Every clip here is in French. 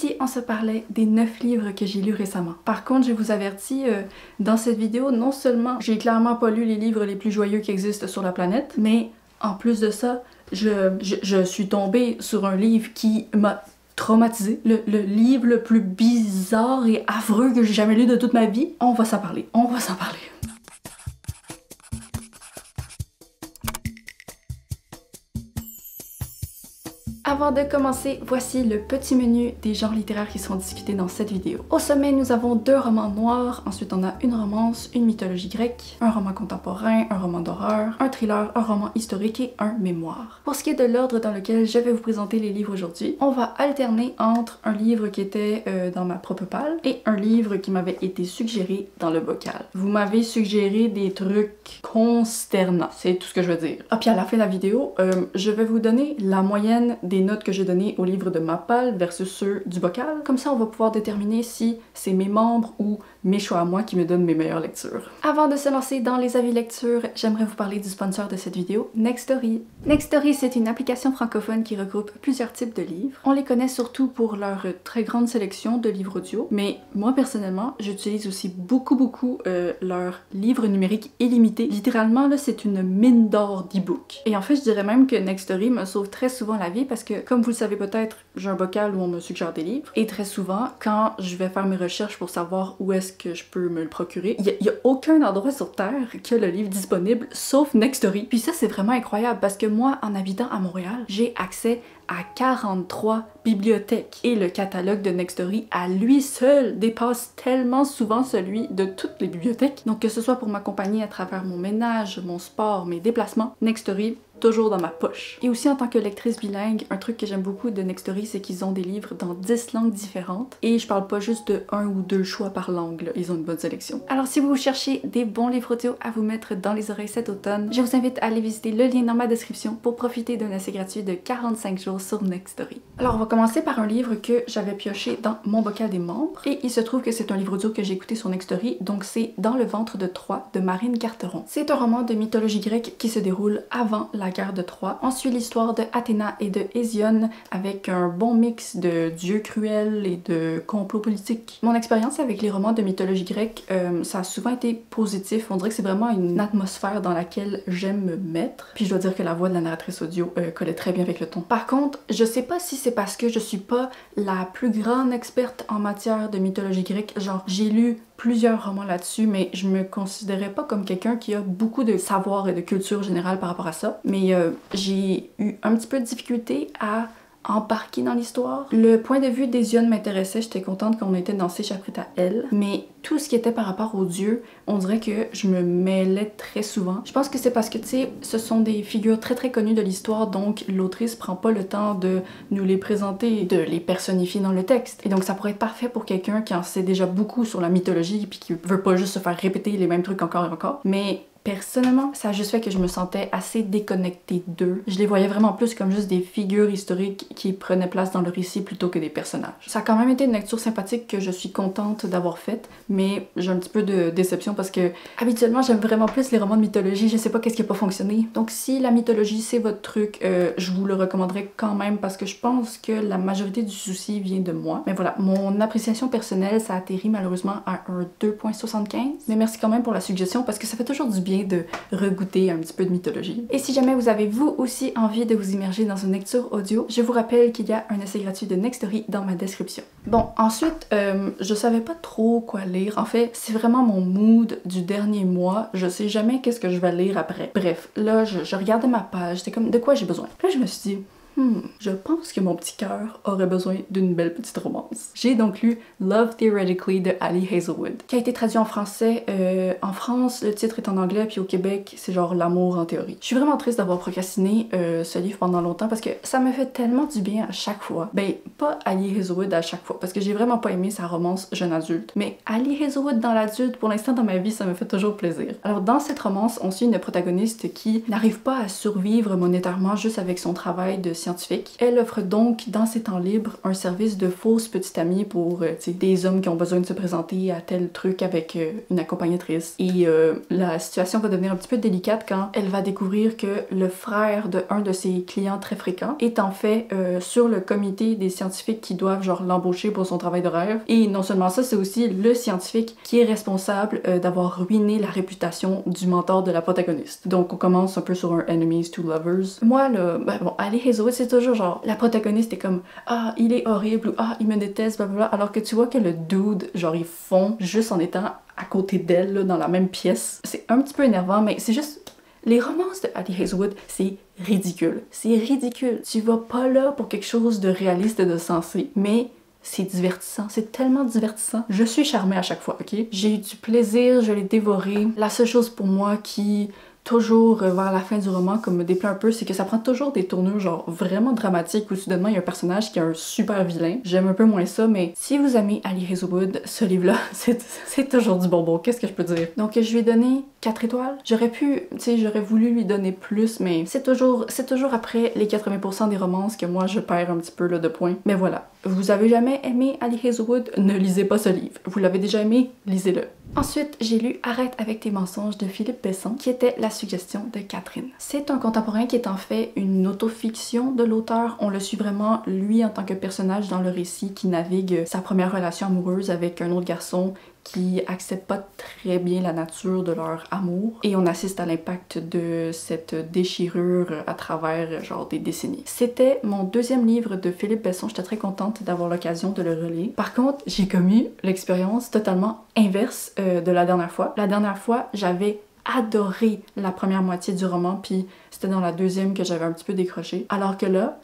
si on se parlait des 9 livres que j'ai lus récemment? Par contre, je vous avertis, dans cette vidéo, non seulement j'ai clairement pas lu les livres les plus joyeux qui existent sur la planète, mais en plus de ça, je suis tombée sur un livre qui m'a traumatisée. Le livre le plus bizarre et affreux que j'ai jamais lu de toute ma vie. On va s'en parler. On va s'en parler. Avant de commencer, voici le petit menu des genres littéraires qui seront discutés dans cette vidéo. Au sommet, nous avons 2 romans noirs, ensuite on a une romance, une mythologie grecque, un roman contemporain, un roman d'horreur, un thriller, un roman historique et un mémoire. Pour ce qui est de l'ordre dans lequel je vais vous présenter les livres aujourd'hui, on va alterner entre un livre qui était dans ma propre palle et un livre qui m'avait été suggéré dans le bocal. Vous m'avez suggéré des trucs consternants, c'est tout ce que je veux dire. Ah, puis à la fin de la vidéo, je vais vous donner la moyenne des notes que j'ai données au livre de ma palle versus ceux du bocal. Comme ça, on va pouvoir déterminer si c'est mes membres ou mes choix à moi qui me donnent mes meilleures lectures. Avant de se lancer dans les avis lecture, j'aimerais vous parler du sponsor de cette vidéo, Nextory. Nextory, c'est une application francophone qui regroupe plusieurs types de livres. On les connaît surtout pour leur très grande sélection de livres audio, mais moi personnellement, j'utilise aussi beaucoup leur livre numérique illimité. Littéralement, là, c'est une mine d'or d'e-book. Et en fait, je dirais même que Nextory me sauve très souvent la vie parce que, comme vous le savez peut-être, j'ai un bocal où on me suggère des livres. Et très souvent, quand je vais faire mes recherches pour savoir où est-ce que je peux me le procurer, il y a aucun endroit sur Terre qui a le livre disponible, sauf Nextory. Puis ça, c'est vraiment incroyable parce que moi, en habitant à Montréal, j'ai accès à 43 bibliothèques. Et le catalogue de Nextory, à lui seul, dépasse tellement souvent celui de toutes les bibliothèques. Donc que ce soit pour m'accompagner à travers mon ménage, mon sport, mes déplacements, Nextory, toujours dans ma poche. Et aussi en tant que lectrice bilingue, un truc que j'aime beaucoup de Nextory, c'est qu'ils ont des livres dans 10 langues différentes. Et je parle pas juste de 1 ou 2 choix par langue, là. Ils ont une bonne sélection. Alors si vous cherchez des bons livres audio à vous mettre dans les oreilles cet automne, je vous invite à aller visiter le lien dans ma description pour profiter d'un essai gratuit de 45 jours sur Nextory. Alors on va commencer par un livre que j'avais pioché dans mon bocal des membres. Et il se trouve que c'est un livre audio que j'ai écouté sur Nextory, donc c'est Dans le ventre de Troie de Marine Carteron. C'est un roman de mythologie grecque qui se déroule avant la guerre de Troie. On suit l'histoire de Athéna et de Hésione avec un bon mix de dieux cruels et de complots politiques. Mon expérience avec les romans de mythologie grecque, ça a souvent été positif. On dirait que c'est vraiment une atmosphère dans laquelle j'aime me mettre. Puis je dois dire que la voix de la narratrice audio collait très bien avec le ton. Par contre, je sais pas si c'est parce que je suis pas la plus grande experte en matière de mythologie grecque. Genre, j'ai lu plusieurs romans là-dessus, mais je me considérais pas comme quelqu'un qui a beaucoup de savoir et de culture générale par rapport à ça. Mais j'ai eu un petit peu de difficulté à embarquer dans l'histoire. Le point de vue d'Hésione m'intéressait, j'étais contente qu'on était dans ses chapitres à elle, mais tout ce qui était par rapport aux dieux, on dirait que je me mêlais très souvent. Je pense que c'est parce que, tu sais, ce sont des figures très connues de l'histoire, donc l'autrice prend pas le temps de nous les présenter, de les personnifier dans le texte. Et donc ça pourrait être parfait pour quelqu'un qui en sait déjà beaucoup sur la mythologie puis qui veut pas juste se faire répéter les mêmes trucs encore et encore. Mais personnellement, ça a juste fait que je me sentais assez déconnectée d'eux. Je les voyais vraiment plus comme juste des figures historiques qui prenaient place dans le récit plutôt que des personnages. Ça a quand même été une lecture sympathique que je suis contente d'avoir faite, mais j'ai un petit peu de déception parce que habituellement j'aime vraiment plus les romans de mythologie, je sais pas qu'est-ce qui a pas fonctionné. Donc si la mythologie c'est votre truc, je vous le recommanderais quand même parce que je pense que la majorité du souci vient de moi. Mais voilà, mon appréciation personnelle, ça atterrit malheureusement à un 2.75. Mais merci quand même pour la suggestion parce que ça fait toujours du bien de regoûter un petit peu de mythologie. Et si jamais vous avez vous aussi envie de vous immerger dans une lecture audio, je vous rappelle qu'il y a un essai gratuit de Nextory dans ma description. Bon, ensuite, je savais pas trop quoi lire. En fait, c'est vraiment mon mood du dernier mois. Je sais jamais qu'est-ce que je vais lire après. Bref, là, je regardais ma page, j'étais comme, de quoi j'ai besoin? Puis là, je me suis dit, je pense que mon petit cœur aurait besoin d'une belle petite romance. J'ai donc lu Love Theoretically de Ali Hazelwood, qui a été traduit en français. En France, le titre est en anglais, puis au Québec, c'est genre L'amour en théorie. Je suis vraiment triste d'avoir procrastiné ce livre pendant longtemps parce que ça me fait tellement du bien à chaque fois. Ben, pas Ali Hazelwood à chaque fois, parce que j'ai vraiment pas aimé sa romance jeune adulte, mais Ali Hazelwood dans l'adulte, pour l'instant dans ma vie, ça me fait toujours plaisir. Alors dans cette romance, on suit une protagoniste qui n'arrive pas à survivre monétairement juste avec son travail de scientifique scientifique. Elle offre donc dans ses temps libres un service de fausse petite amie pour des hommes qui ont besoin de se présenter à tel truc avec une accompagnatrice. Et la situation va devenir un petit peu délicate quand elle va découvrir que le frère de un de ses clients très fréquents est en fait sur le comité des scientifiques qui doivent genre l'embaucher pour son travail de rêve. Et non seulement ça, c'est aussi le scientifique qui est responsable d'avoir ruiné la réputation du mentor de la protagoniste. Donc on commence un peu sur un enemies to lovers. Moi là, bon, Ali Hazelwood, c'est toujours genre la protagoniste est comme ah il est horrible ou ah il me déteste blablabla, alors que tu vois que le dude genre il fond juste en étant à côté d'elle là, dans la même pièce. C'est un petit peu énervant, mais c'est juste les romances de Ali Hazelwood, c'est ridicule. C'est ridicule. Tu vas pas là pour quelque chose de réaliste et de sensé, mais c'est divertissant, c'est tellement divertissant. Je suis charmée à chaque fois, ok? J'ai eu du plaisir, je l'ai dévoré. La seule chose pour moi qui toujours vers la fin du roman comme me déplaît un peu, c'est que ça prend toujours des tournures genre vraiment dramatiques où soudainement il y a un personnage qui est un super vilain. J'aime un peu moins ça, mais si vous aimez Ali Hazelwood, ce livre-là, c'est toujours du bonbon, qu'est-ce que je peux dire? Donc je lui ai donné 4 étoiles. J'aurais pu, tu sais, j'aurais voulu lui donner plus, mais c'est toujours après les 80% des romances que moi je perds un petit peu là, de points. Mais voilà, vous avez jamais aimé Ali Hazelwood? Ne lisez pas ce livre. Vous l'avez déjà aimé? Lisez-le. Ensuite, j'ai lu Arrête avec tes mensonges de Philippe Besson, qui était la suggestion de Catherine. C'est un contemporain qui est en fait une autofiction de l'auteur. On le suit vraiment, lui, en tant que personnage dans le récit, qui navigue sa première relation amoureuse avec un autre garçon qui accepte pas très bien la nature de leur amour. Et on assiste à l'impact de cette déchirure à travers genre des décennies. C'était mon deuxième livre de Philippe Besson, j'étais très contente d'avoir l'occasion de le relire. Par contre, j'ai commis l'expérience totalement inverse de la dernière fois. La dernière fois, j'avais adoré la première moitié du roman, puis c'était dans la deuxième que j'avais un petit peu décroché. Alors que là,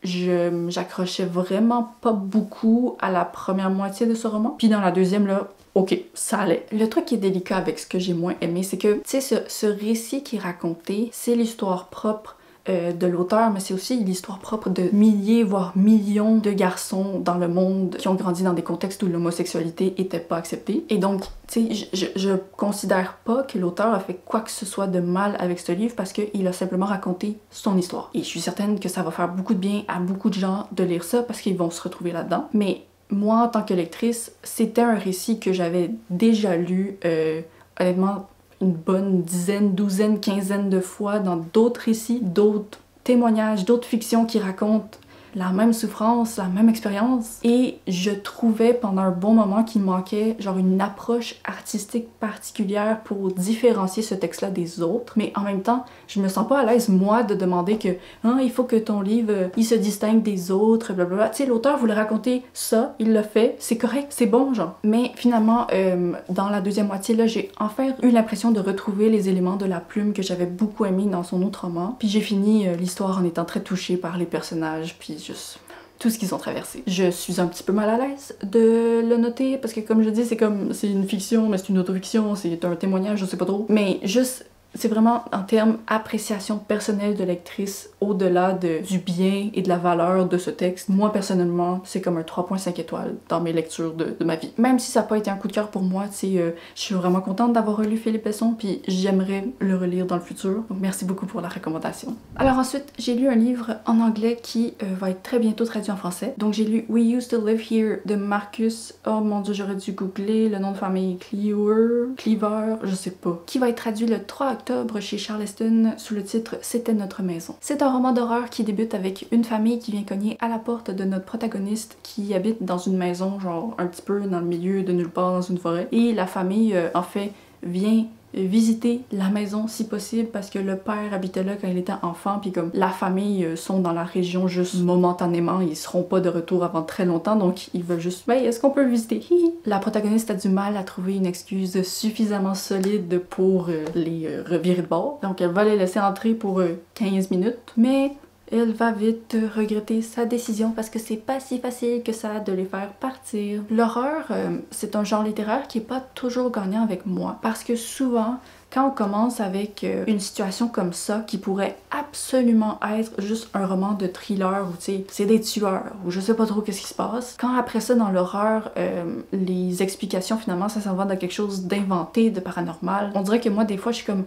j'accrochais vraiment pas beaucoup à la première moitié de ce roman. Puis dans la deuxième, là, ok, ça allait. Le truc qui est délicat avec ce que j'ai moins aimé, c'est que, tu sais, ce récit qui est raconté, c'est l'histoire propre de l'auteur, mais c'est aussi l'histoire propre de milliers, voire millions de garçons dans le monde qui ont grandi dans des contextes où l'homosexualité était pas acceptée. Et donc, tu sais, je considère pas que l'auteur a fait quoi que ce soit de mal avec ce livre parce qu'il a simplement raconté son histoire. Et je suis certaine que ça va faire beaucoup de bien à beaucoup de gens de lire ça parce qu'ils vont se retrouver là-dedans. Mais moi, en tant que lectrice, c'était un récit que j'avais déjà lu, honnêtement, une bonne dizaine, douzaine, quinzaine de fois dans d'autres récits, d'autres témoignages, d'autres fictions qui racontent la même souffrance, la même expérience. Et je trouvais pendant un bon moment qu'il manquait genre une approche artistique particulière pour différencier ce texte-là des autres. Mais en même temps, je me sens pas à l'aise, moi, de demander que hein, il faut que ton livre, il se distingue des autres, blablabla. Tu sais, l'auteur voulait raconter ça, il l'a fait, c'est correct, c'est bon, genre. Mais finalement, dans la deuxième moitié, là, j'ai enfin eu l'impression de retrouver les éléments de la plume que j'avais beaucoup aimé dans son autre roman. Puis j'ai fini l'histoire en étant très touchée par les personnages, puis juste tout ce qu'ils ont traversé. Je suis un petit peu mal à l'aise de le noter parce que comme je dis, c'est une fiction, mais c'est une autofiction, c'est un témoignage, je sais pas trop. Mais juste, c'est vraiment en termes appréciation personnelle de lectrice, au-delà du bien et de la valeur de ce texte. Moi, personnellement, c'est comme un 3.5 étoiles dans mes lectures de ma vie. Même si ça n'a pas été un coup de cœur pour moi, tu sais, je suis vraiment contente d'avoir relu Philippe Besson, puis j'aimerais le relire dans le futur. Donc merci beaucoup pour la recommandation. Alors ensuite, j'ai lu un livre en anglais qui va être très bientôt traduit en français. Donc j'ai lu We Used to Live Here de Marcus, oh mon dieu, j'aurais dû googler le nom de famille, Cleaver, je sais pas, qui va être traduit le 3 octobre chez Charleston sous le titre C'était notre maison. C'est un roman d'horreur qui débute avec une famille qui vient cogner à la porte de notre protagoniste qui habite dans une maison genre un petit peu dans le milieu de nulle part dans une forêt. Et la famille en fait vient visiter la maison si possible parce que le père habitait là quand il était enfant, puis comme la famille sont dans la région juste momentanément, ils seront pas de retour avant très longtemps, donc ils veulent juste ben est-ce qu'on peut visiter? La protagoniste a du mal à trouver une excuse suffisamment solide pour les revirer de bord, donc elle va les laisser entrer pour 15 minutes, mais elle va vite regretter sa décision parce que c'est pas si facile que ça de les faire partir. L'horreur, c'est un genre littéraire qui est pas toujours gagnant avec moi parce que souvent, quand on commence avec une situation comme ça qui pourrait absolument être juste un roman de thriller où tu sais, c'est des tueurs ou je sais pas trop qu'est-ce qui se passe, quand après ça dans l'horreur, les explications finalement ça s'en va dans quelque chose d'inventé, de paranormal, on dirait que moi des fois je suis comme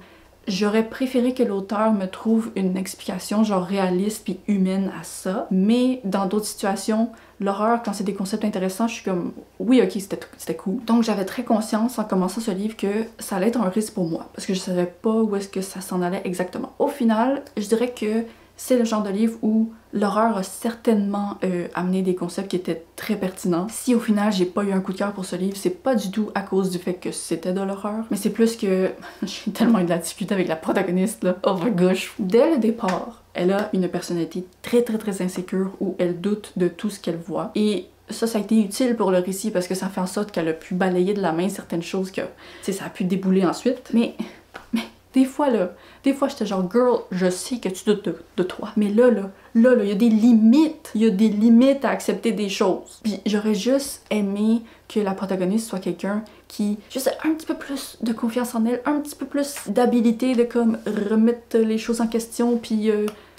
j'aurais préféré que l'auteur me trouve une explication genre réaliste puis humaine à ça, mais dans d'autres situations, l'horreur, quand c'est des concepts intéressants, je suis comme oui, ok, c'était cool. Donc j'avais très conscience en commençant ce livre que ça allait être un risque pour moi, parce que je savais pas où est-ce que ça s'en allait exactement. Au final, je dirais que c'est le genre de livre où l'horreur a certainement amené des concepts qui étaient très pertinents. Si au final j'ai pas eu un coup de cœur pour ce livre, c'est pas du tout à cause du fait que c'était de l'horreur, mais c'est plus que j'ai tellement eu de la difficulté avec la protagoniste là. Oh my gosh! Dès le départ, elle a une personnalité très insécure où elle doute de tout ce qu'elle voit. Et ça a été utile pour le récit parce que ça fait en sorte qu'elle a pu balayer de la main certaines choses que, tu sais, ça a pu débouler ensuite. Mais des fois j'étais genre girl, je sais que tu doutes de toi. Mais là, il y a des limites. Il y a des limites à accepter des choses. Puis j'aurais juste aimé que la protagoniste soit quelqu'un qui juste a un petit peu plus de confiance en elle, un petit peu plus d'habilité de comme remettre les choses en question puis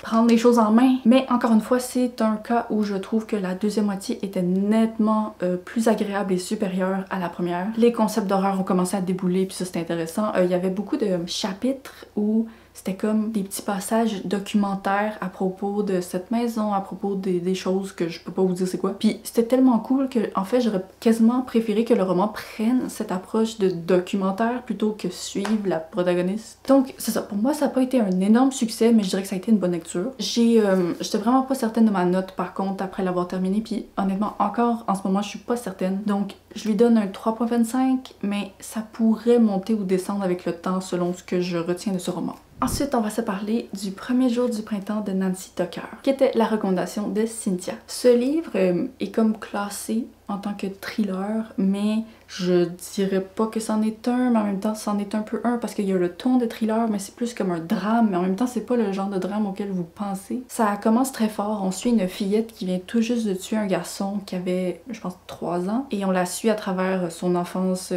prendre les choses en main. Mais encore une fois, c'est un cas où je trouve que la deuxième moitié était nettement plus agréable et supérieure à la première. Les concepts d'horreur ont commencé à débouler puis ça c'est intéressant. Il y avait beaucoup de chapitres où c'était comme des petits passages documentaires à propos de cette maison, à propos des choses que je peux pas vous dire c'est quoi. Puis c'était tellement cool que, en fait, j'aurais quasiment préféré que le roman prenne cette approche de documentaire plutôt que suivre la protagoniste. Donc, c'est ça. Pour moi, ça a pas été un énorme succès, mais je dirais que ça a été une bonne lecture. J'étais vraiment pas certaine de ma note, par contre, après l'avoir terminé. Puis honnêtement, encore, en ce moment, je suis pas certaine. Donc, je lui donne un 3.25, mais ça pourrait monter ou descendre avec le temps selon ce que je retiens de ce roman. Ensuite, on va se parler du Premier jour du printemps de Nancy Tucker, qui était la recommandation de Cynthia. Ce livre est comme classé en tant que thriller, mais je dirais pas que c'en est un, mais en même temps c'en est un peu un parce qu'il y a le ton de thriller, mais c'est plus comme un drame, mais en même temps c'est pas le genre de drame auquel vous pensez. Ça commence très fort, on suit une fillette qui vient tout juste de tuer un garçon qui avait, je pense, 3 ans, et on la suit à travers son enfance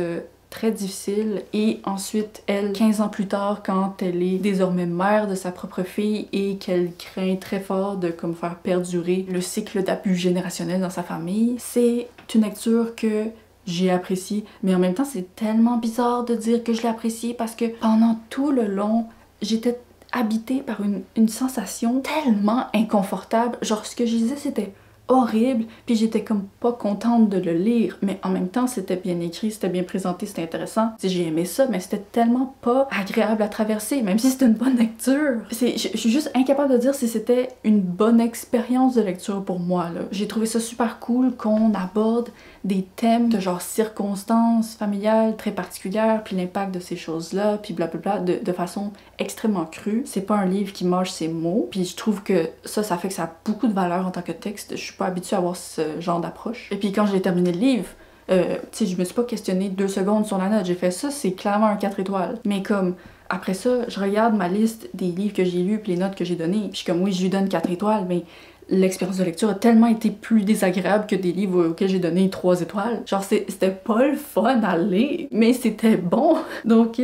très difficile, et ensuite elle, 15 ans plus tard, quand elle est désormais mère de sa propre fille et qu'elle craint très fort de comme faire perdurer le cycle d'abus générationnel dans sa famille. C'est une lecture que j'ai appréciée, mais en même temps c'est tellement bizarre de dire que je l'ai appréciée parce que pendant tout le long, j'étais habitée par une sensation tellement inconfortable. Genre ce que je disais c'était horrible, puis j'étais comme pas contente de le lire, mais en même temps c'était bien écrit, c'était bien présenté, c'était intéressant. J'ai aimé ça, mais c'était tellement pas agréable à traverser, même si c'était une bonne lecture. Je suis juste incapable de dire si c'était une bonne expérience de lecture pour moi, là. J'ai trouvé ça super cool qu'on aborde des thèmes de genre circonstances familiales très particulières, puis l'impact de ces choses-là, puis blablabla, de façon extrêmement crue. C'est pas un livre qui mâche ses mots, puis je trouve que ça fait que ça a beaucoup de valeur en tant que texte. Je suis pas habituée à avoir ce genre d'approche. Et puis quand j'ai terminé le livre, tu sais, je me suis pas questionnée 2 secondes sur la note. J'ai fait ça, c'est clairement un 4 étoiles. Mais comme, après ça, je regarde ma liste des livres que j'ai lus puis les notes que j'ai données, puis je suis comme, oui, je lui donne 4 étoiles, mais l'expérience de lecture a tellement été plus désagréable que des livres auxquels j'ai donné 3 étoiles. Genre, c'était pas le fun à lire, mais c'était bon. Donc,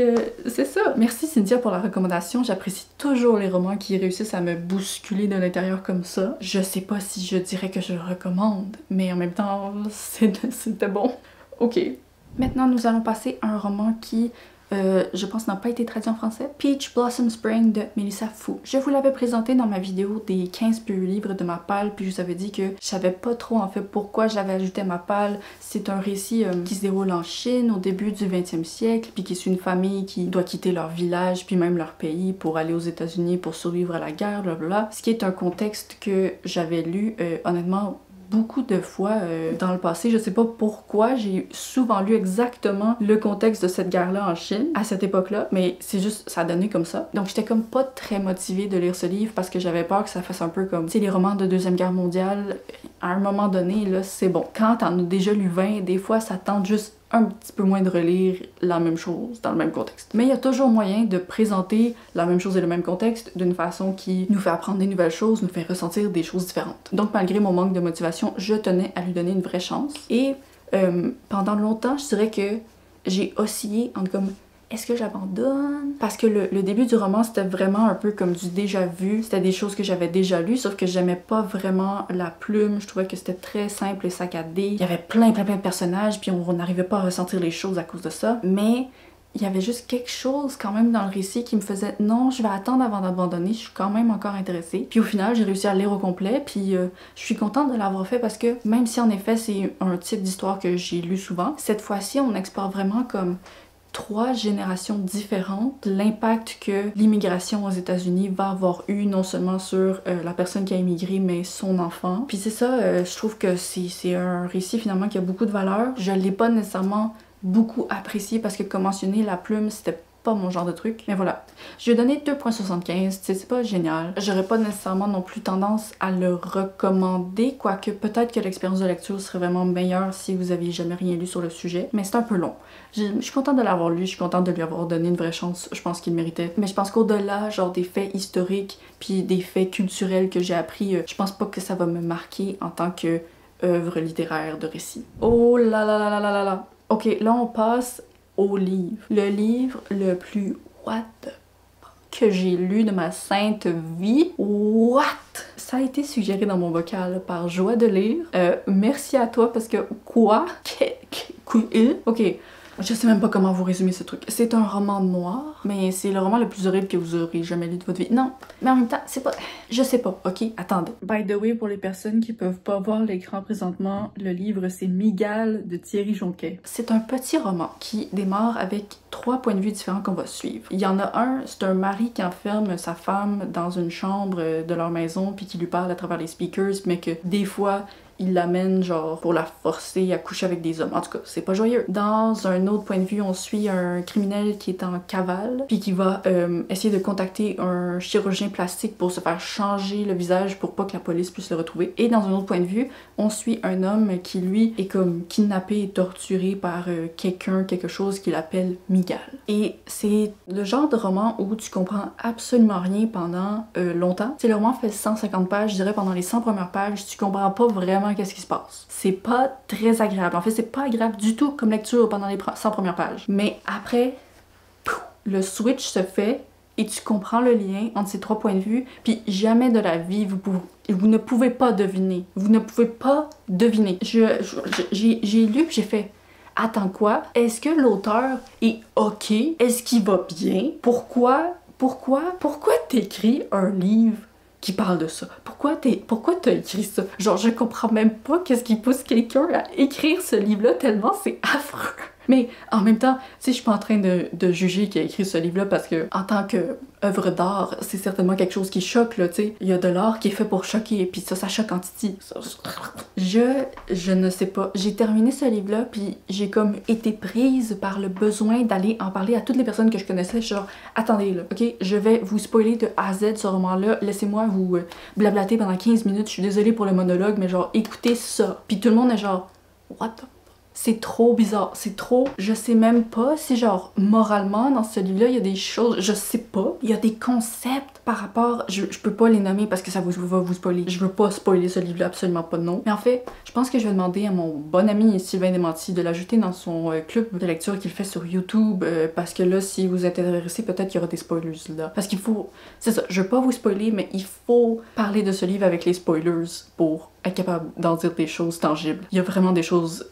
c'est ça. Merci Cynthia pour la recommandation. J'apprécie toujours les romans qui réussissent à me bousculer de l'intérieur comme ça. Je sais pas si je dirais que je le recommande, mais en même temps, c'était bon. Ok. Maintenant, nous allons passer à un roman qui je pense n'a pas été traduit en français. Peach Blossom Spring de Melissa Fu. Je vous l'avais présenté dans ma vidéo des 15 plus livres de ma palle, puis je vous avais dit que je savais pas trop en fait pourquoi j'avais ajouté à ma palle. C'est un récit qui se déroule en Chine au début du 20e siècle, puis qui suit une famille qui doit quitter leur village, puis même leur pays pour aller aux États-Unis pour survivre à la guerre, blablabla. Ce qui est un contexte que j'avais lu honnêtement beaucoup de fois dans le passé. Je sais pas pourquoi, j'ai souvent lu exactement le contexte de cette guerre-là en Chine à cette époque-là, mais c'est juste, ça a donné comme ça. Donc j'étais comme pas très motivée de lire ce livre parce que j'avais peur que ça fasse un peu comme, tu sais, les romans de Deuxième Guerre mondiale. À un moment donné, là, c'est bon. Quand t'en as déjà lu 20, des fois, ça tente juste un petit peu moins de relire la même chose dans le même contexte. Mais il y a toujours moyen de présenter la même chose et le même contexte d'une façon qui nous fait apprendre des nouvelles choses, nous fait ressentir des choses différentes. Donc malgré mon manque de motivation, je tenais à lui donner une vraie chance. Et pendant longtemps, je dirais que j'ai oscillé entre comme est-ce que j'abandonne? Parce que le début du roman, c'était vraiment un peu comme du déjà vu. C'était des choses que j'avais déjà lues, sauf que j'aimais pas vraiment la plume. Je trouvais que c'était très simple et saccadé. Il y avait plein de personnages, puis on n'arrivait pas à ressentir les choses à cause de ça. Mais il y avait juste quelque chose quand même dans le récit qui me faisait non, je vais attendre avant d'abandonner, je suis quand même encore intéressée. Puis au final, j'ai réussi à le lire au complet, puis je suis contente de l'avoir fait parce que même si en effet c'est un type d'histoire que j'ai lu souvent, cette fois-ci on explore vraiment comme 3 générations différentes, l'impact que l'immigration aux États-Unis va avoir eu non seulement sur la personne qui a immigré, mais son enfant. Puis c'est ça, je trouve que c'est un récit finalement qui a beaucoup de valeur. Je l'ai pas nécessairement beaucoup apprécié parce que comme mentionné, la plume c'était pas mon genre de truc. Mais voilà, je lui ai donné 2.75, c'est pas génial. J'aurais pas nécessairement non plus tendance à le recommander, quoique peut-être que l'expérience de lecture serait vraiment meilleure si vous aviez jamais rien lu sur le sujet, mais c'est un peu long. Je suis contente de l'avoir lu, je suis contente de lui avoir donné une vraie chance, je pense qu'il méritait. Mais je pense qu'au-delà, genre des faits historiques puis des faits culturels que j'ai appris, je pense pas que ça va me marquer en tant que œuvre littéraire de récit. Oh là là là là là là là! Ok, là on passe au livre. Le livre le plus what the fuck que j'ai lu de ma sainte vie. What? Ça a été suggéré dans mon vocal par Joie de lire. Merci à toi parce que quoi? Ok. Je sais même pas comment vous résumer ce truc. C'est un roman noir, mais c'est le roman le plus horrible que vous aurez jamais lu de votre vie. Non, mais en même temps, c'est pas... Je sais pas, ok? Attendez. By the way, pour les personnes qui peuvent pas voir l'écran présentement, le livre c'est Mygale de Thierry Jonquet. C'est un petit roman qui démarre avec 3 points de vue différents qu'on va suivre. Il y en a un, c'est un mari qui enferme sa femme dans une chambre de leur maison puis qui lui parle à travers les speakers, mais que des fois, il l'amène genre pour la forcer à coucher avec des hommes. En tout cas, c'est pas joyeux. Dans un autre point de vue, on suit un criminel qui est en cavale puis qui va essayer de contacter un chirurgien plastique pour se faire changer le visage pour pas que la police puisse le retrouver. Et dans un autre point de vue, on suit un homme qui lui est comme kidnappé et torturé par quelque chose qu'il appelle Mygale. Et c'est le genre de roman où tu comprends absolument rien pendant longtemps. Si le roman fait 150 pages, je dirais pendant les 100 premières pages, tu comprends pas vraiment qu'est-ce qui se passe. C'est pas très agréable. En fait, c'est pas agréable du tout comme lecture pendant les 100 premières pages. Mais après, le switch se fait et tu comprends le lien entre ces 3 points de vue, puis jamais de la vie vous ne pouvez pas deviner. Vous ne pouvez pas deviner. J'ai lu, j'ai fait attends quoi? Est-ce que l'auteur est ok? Est-ce qu'il va bien? Pourquoi t'écris un livre qui parle de ça? Pourquoi t'as écrit ça? Genre, je comprends même pas qu'est-ce qui pousse quelqu'un à écrire ce livre-là tellement c'est affreux. Mais en même temps, tu sais, je suis pas en train de juger qui a écrit ce livre-là parce que en tant qu'œuvre d'art, c'est certainement quelque chose qui choque, là, tu sais. Il y a de l'art qui est fait pour choquer, et puis ça choque en titi. Je ne sais pas. J'ai terminé ce livre-là, puis j'ai comme été prise par le besoin d'aller en parler à toutes les personnes que je connaissais. Je suis genre, attendez là, ok? Je vais vous spoiler de A à Z ce roman-là. Laissez-moi vous blablater pendant 15 minutes. Je suis désolée pour le monologue, mais genre, écoutez ça. Puis tout le monde est genre, what the... C'est trop bizarre, c'est trop... Je sais même pas si genre moralement dans ce livre-là il y a des choses, je sais pas. Il y a des concepts par rapport... Je peux pas les nommer parce que ça va vous spoiler. Je veux pas spoiler ce livre-là, absolument pas de nom. Mais en fait, je pense que je vais demander à mon bon ami Sylvain Desmentis de l'ajouter dans son club de lecture qu'il fait sur YouTube parce que là, si vous êtes intéressé, peut-être qu'il y aura des spoilers là. Parce qu'il faut... C'est ça, je veux pas vous spoiler, mais il faut parler de ce livre avec les spoilers pour être capable d'en dire des choses tangibles. Il y a vraiment des choses...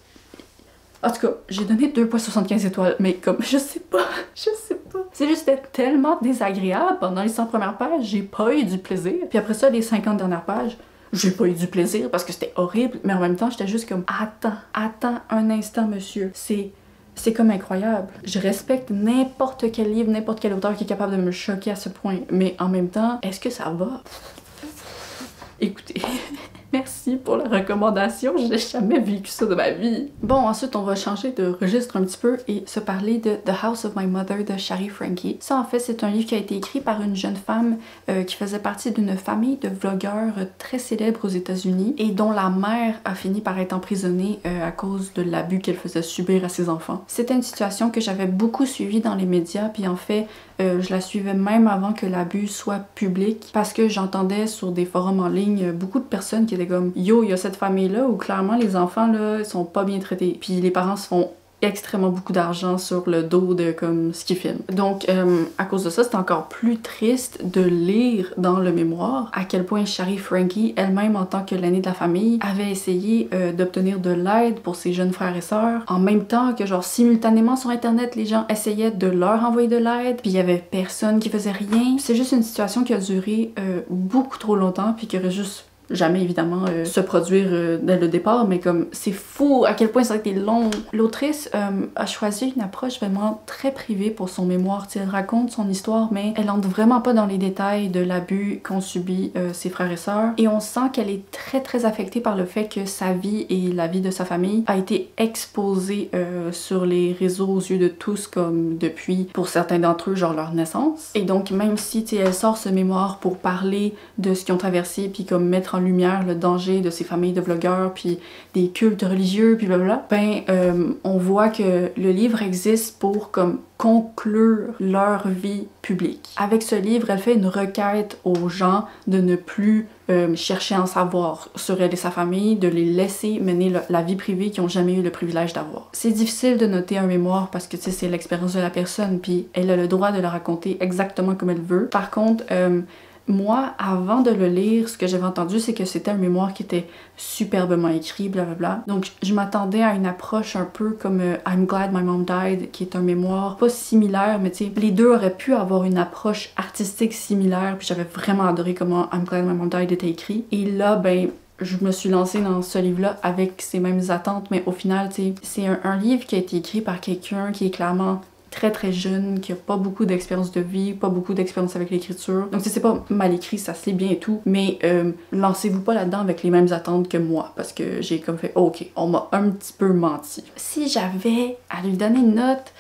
En tout cas, j'ai donné 2.75 étoiles, mais comme, je sais pas. C'est juste tellement désagréable. Pendant les 100 premières pages, j'ai pas eu du plaisir. Puis après ça, les 50 dernières pages, j'ai pas eu du plaisir parce que c'était horrible. Mais en même temps, j'étais juste comme, attends un instant, monsieur. C'est comme incroyable. Je respecte n'importe quel livre, n'importe quel auteur qui est capable de me choquer à ce point. Mais en même temps, est-ce que ça va? Écoutez... Merci pour la recommandation, j'ai jamais vécu ça de ma vie. Bon, ensuite on va changer de registre un petit peu et se parler de The House of My Mother de Shari Frankie. Ça en fait c'est un livre qui a été écrit par une jeune femme qui faisait partie d'une famille de vlogueurs très célèbres aux États-Unis et dont la mère a fini par être emprisonnée à cause de l'abus qu'elle faisait subir à ses enfants. C'était une situation que j'avais beaucoup suivie dans les médias puis en fait je la suivais même avant que l'abus soit public parce que j'entendais sur des forums en ligne beaucoup de personnes qui étaient comme yo, il y a cette famille là où clairement les enfants là sont pas bien traités. Puis les parents se font extrêmement beaucoup d'argent sur le dos de comme ce qu'il filme. Donc à cause de ça, c'est encore plus triste de lire dans le mémoire à quel point Shari Frankie, elle-même en tant que l'aînée de la famille, avait essayé d'obtenir de l'aide pour ses jeunes frères et sœurs, en même temps que genre simultanément sur internet, les gens essayaient de leur envoyer de l'aide, puis il y avait personne qui faisait rien. C'est juste une situation qui a duré beaucoup trop longtemps, puis qui aurait juste jamais évidemment se produire dès le départ, mais comme c'est fou à quel point ça a été long. L'autrice a choisi une approche vraiment très privée pour son mémoire. T'sais, elle raconte son histoire, mais elle entre vraiment pas dans les détails de l'abus qu'ont subi ses frères et sœurs, et on sent qu'elle est très affectée par le fait que sa vie et la vie de sa famille a été exposée sur les réseaux aux yeux de tous, comme depuis, pour certains d'entre eux, genre leur naissance. Et donc même si elle sort ce mémoire pour parler de ce qu'ils ont traversé, puis comme mettre en lumière le danger de ces familles de vlogueurs, puis des cultes religieux, puis blablabla, ben on voit que le livre existe pour comme conclure leur vie publique. Avec ce livre, elle fait une requête aux gens de ne plus chercher à en savoir sur elle et sa famille, de les laisser mener la vie privée qu'ils n'ont jamais eu le privilège d'avoir. C'est difficile de noter un mémoire parce que tu sais, c'est l'expérience de la personne, puis elle a le droit de la raconter exactement comme elle veut. Par contre, moi, avant de le lire, ce que j'avais entendu, c'est que c'était un mémoire qui était superbement écrit, blablabla. Donc, je m'attendais à une approche un peu comme I'm Glad My Mom Died, qui est un mémoire pas similaire, mais tu sais, les deux auraient pu avoir une approche artistique similaire, puis j'avais vraiment adoré comment I'm Glad My Mom Died était écrit. Et là, ben, je me suis lancée dans ce livre-là avec ces mêmes attentes, mais au final, tu sais, c'est un livre qui a été écrit par quelqu'un qui est clairement très jeune, qui a pas beaucoup d'expérience de vie, pas beaucoup d'expérience avec l'écriture. Donc c'est pas mal écrit, ça se lit bien et tout, mais lancez-vous pas là-dedans avec les mêmes attentes que moi, parce que j'ai comme fait oh, ok, on m'a un petit peu menti. Si j'avais à lui donner une note,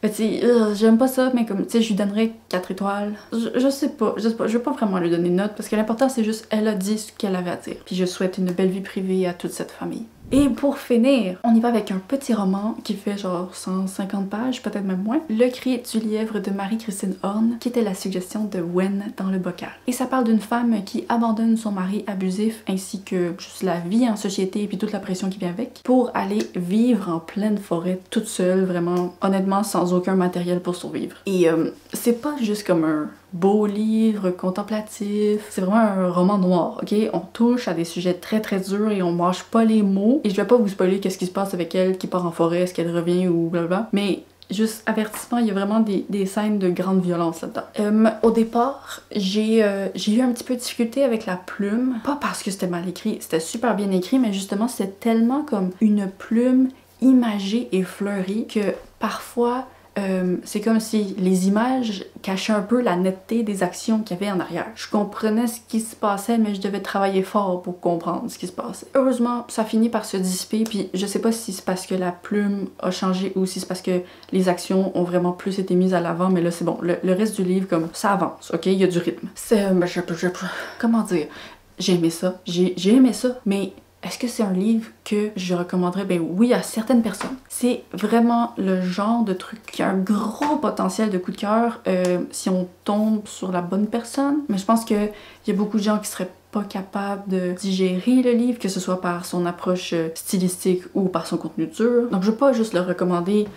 tu sais, j'aime pas ça, mais comme, tu sais, je lui donnerais 4 étoiles. Je sais pas, je veux pas vraiment lui donner une note, parce que l'important c'est juste, elle a dit ce qu'elle avait à dire. Puis je souhaite une belle vie privée à toute cette famille. Et pour finir, on y va avec un petit roman qui fait genre 150 pages, peut-être même moins. Le Cri du lièvre de Marie-Christine Horn, qui était la suggestion de Wen dans le bocal. Et ça parle d'une femme qui abandonne son mari abusif ainsi que juste la vie en société et puis toute la pression qui vient avec pour aller vivre en pleine forêt toute seule, vraiment, honnêtement, sans aucun matériel pour survivre. Et c'est pas juste comme un beau livre contemplatif, c'est vraiment un roman noir, ok? On touche à des sujets très durs et on mâche pas les mots. Et je vais pas vous spoiler qu'est-ce qui se passe avec elle qui part en forêt, est-ce qu'elle revient ou blablabla, mais juste avertissement, il y a vraiment des scènes de grande violence là-dedans. Au départ, j'ai eu un petit peu de difficulté avec la plume, pas parce que c'était mal écrit, c'était super bien écrit, mais justement c'était tellement comme une plume imagée et fleurie que parfois c'est comme si les images cachaient un peu la netteté des actions qu'il y avait en arrière. Je comprenais ce qui se passait, mais je devais travailler fort pour comprendre ce qui se passait. Heureusement, ça finit par se dissiper, puis je sais pas si c'est parce que la plume a changé ou si c'est parce que les actions ont vraiment plus été mises à l'avant, mais là c'est bon. Le reste du livre, comme, ça avance, ok? Il y a du rythme. C'est... comment dire? J'ai aimé ça. J'ai aimé ça, mais... est-ce que c'est un livre que je recommanderais? Ben oui, à certaines personnes. C'est vraiment le genre de truc qui a un gros potentiel de coup de cœur si on tombe sur la bonne personne. Mais je pense qu'il y a beaucoup de gens qui seraient pas capables de digérer le livre, que ce soit par son approche stylistique ou par son contenu dur. Donc je veux pas juste le recommander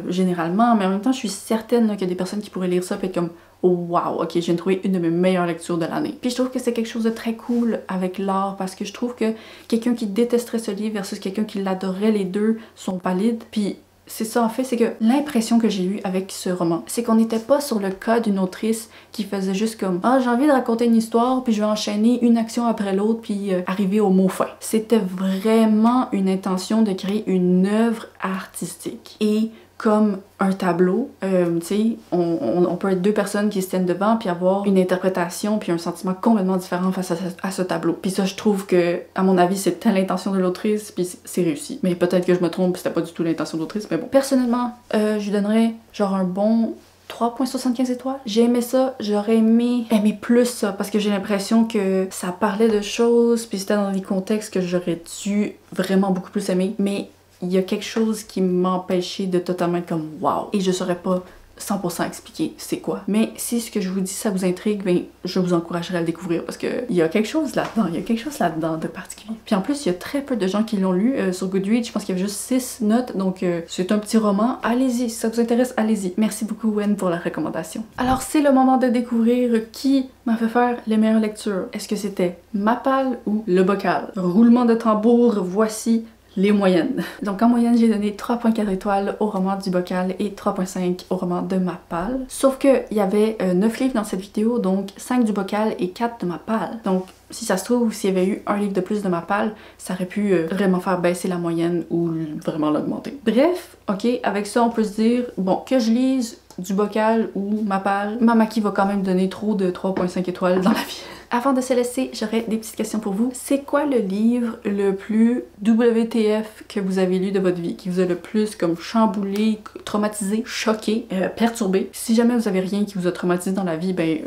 généralement, mais en même temps je suis certaine qu'il y a des personnes qui pourraient lire ça et être comme oh, wow, ok, je viens de trouver une de mes meilleures lectures de l'année. Puis je trouve que c'est quelque chose de très cool avec l'art parce que je trouve que quelqu'un qui détesterait ce livre versus quelqu'un qui l'adorerait, les deux sont valides. Puis c'est ça en fait, c'est que l'impression que j'ai eue avec ce roman, c'est qu'on n'était pas sur le cas d'une autrice qui faisait juste comme ah, j'ai envie de raconter une histoire puis je vais enchaîner une action après l'autre puis arriver au mot fin. C'était vraiment une intention de créer une œuvre artistique. Et comme un tableau, tu sais, on peut être deux personnes qui se tiennent devant puis avoir une interprétation puis un sentiment complètement différent face à ce tableau. Puis ça, je trouve que, à mon avis, c'était l'intention de l'autrice puis c'est réussi. Mais peut-être que je me trompe, c'était pas du tout l'intention de l'autrice, mais bon. Personnellement, je lui donnerais genre un bon 3.75 étoiles. J'ai aimé ça, j'aurais aimé plus ça parce que j'ai l'impression que ça parlait de choses puis c'était dans des contextes que j'aurais dû vraiment beaucoup plus aimer, mais il y a quelque chose qui m'empêchait de totalement être comme wow. Et je saurais pas 100% expliquer c'est quoi. Mais si ce que je vous dis ça vous intrigue, ben je vous encouragerais à le découvrir parce que il y a quelque chose là-dedans, il y a quelque chose là-dedans de particulier. Puis en plus, il y a très peu de gens qui l'ont lu sur Goodreads, je pense qu'il y avait juste 6 notes, donc c'est un petit roman. Allez-y, si ça vous intéresse, allez-y. Merci beaucoup Wen pour la recommandation. Alors c'est le moment de découvrir qui m'a fait faire les meilleures lectures. Est-ce que c'était ma palle ou le bocal? Roulement de tambour, voici les moyennes. Donc en moyenne, j'ai donné 3.4 étoiles au roman du bocal et 3.5 au roman de ma palle. Sauf que il y avait 9 livres dans cette vidéo, donc 5 du bocal et 4 de ma palle. Donc si ça se trouve, s'il y avait eu un livre de plus de ma palle, ça aurait pu vraiment faire baisser la moyenne ou vraiment l'augmenter. Bref, ok, avec ça on peut se dire, bon, que je lise du bocal ou ma palle, ma Maki va quand même donner trop de 3.5 étoiles dans la vie. Avant de se laisser, j'aurais des petites questions pour vous. C'est quoi le livre le plus WTF que vous avez lu de votre vie, qui vous a le plus comme chamboulé, traumatisé, choqué, perturbé? Si jamais vous avez rien qui vous a traumatisé dans la vie, ben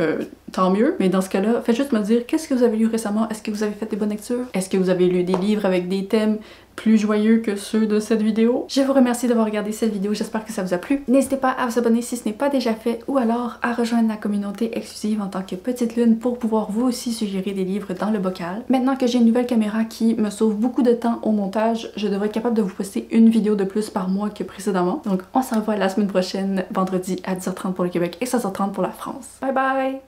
tant mieux. Mais dans ce cas-là, faites juste me dire qu'est-ce que vous avez lu récemment? Est-ce que vous avez fait des bonnes lectures? Est-ce que vous avez lu des livres avec des thèmes plus joyeux que ceux de cette vidéo? Je vous remercie d'avoir regardé cette vidéo, j'espère que ça vous a plu. N'hésitez pas à vous abonner si ce n'est pas déjà fait ou alors à rejoindre la communauté exclusive en tant que petite lune pour pouvoir vous aussi suggérer des livres dans le bocal. Maintenant que j'ai une nouvelle caméra qui me sauve beaucoup de temps au montage, je devrais être capable de vous poster une vidéo de plus par mois que précédemment. Donc on se revoit la semaine prochaine, vendredi à 10h30 pour le Québec et 16h30 pour la France. Bye bye!